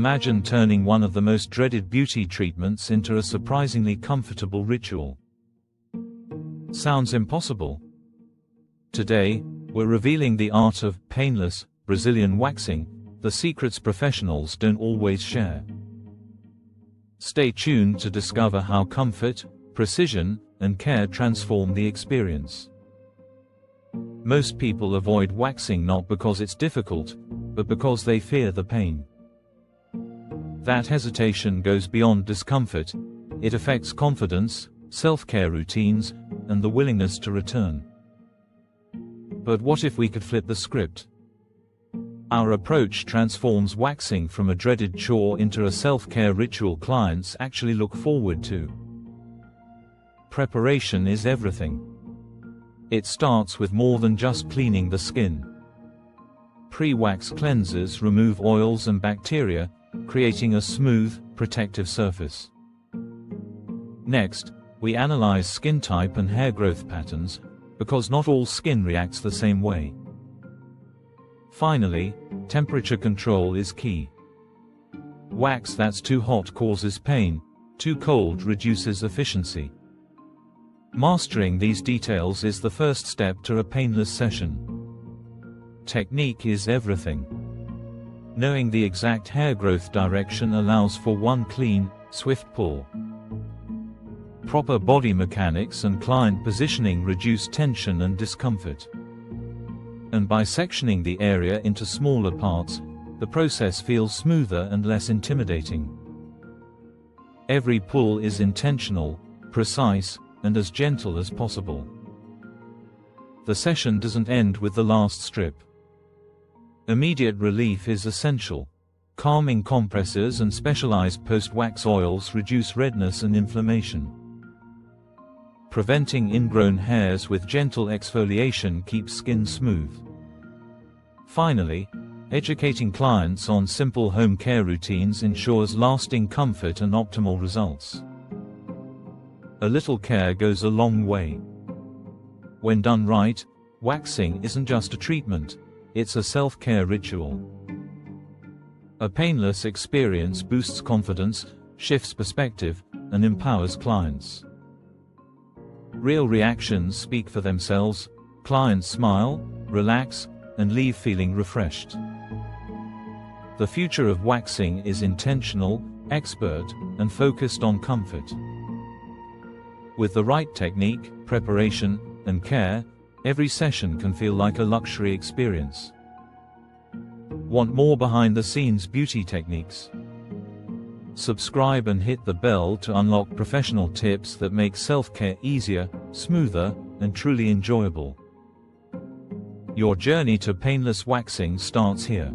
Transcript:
Imagine turning one of the most dreaded beauty treatments into a surprisingly comfortable ritual. Sounds impossible? Today, we're revealing the art of painless Brazilian waxing, the secrets professionals don't always share. Stay tuned to discover how comfort, precision, and care transform the experience. Most people avoid waxing not because it's difficult, but because they fear the pain. That hesitation goes beyond discomfort. It affects confidence, self-care routines, and the willingness to return. But what if we could flip the script? Our approach transforms waxing from a dreaded chore into a self-care ritual clients actually look forward to. Preparation is everything. It starts with more than just cleaning the skin. Pre-wax cleansers remove oils and bacteria, creating a smooth, protective surface. Next, we analyze skin type and hair growth patterns, because not all skin reacts the same way. Finally, temperature control is key. Wax that's too hot causes pain, too cold reduces efficiency. Mastering these details is the first step to a painless session. Technique is everything. Knowing the exact hair growth direction allows for one clean, swift pull. Proper body mechanics and client positioning reduce tension and discomfort. And by sectioning the area into smaller parts, the process feels smoother and less intimidating. Every pull is intentional, precise, and as gentle as possible. The session doesn't end with the last strip. Immediate relief is essential. Calming compresses and specialized post-wax oils reduce redness and inflammation. Preventing ingrown hairs with gentle exfoliation keeps skin smooth. Finally, educating clients on simple home care routines ensures lasting comfort and optimal results. A little care goes a long way. When done right, waxing isn't just a treatment, it's a self-care ritual. A painless experience boosts confidence, shifts perspective, and empowers clients. Real reactions speak for themselves. Clients smile, relax, and leave feeling refreshed. The future of waxing is intentional, expert, and focused on comfort. With the right technique, preparation, and care, every session can feel like a luxury experience. Want more behind-the-scenes beauty techniques? Subscribe and hit the bell to unlock professional tips that make self-care easier, smoother, and truly enjoyable. Your journey to painless waxing starts here.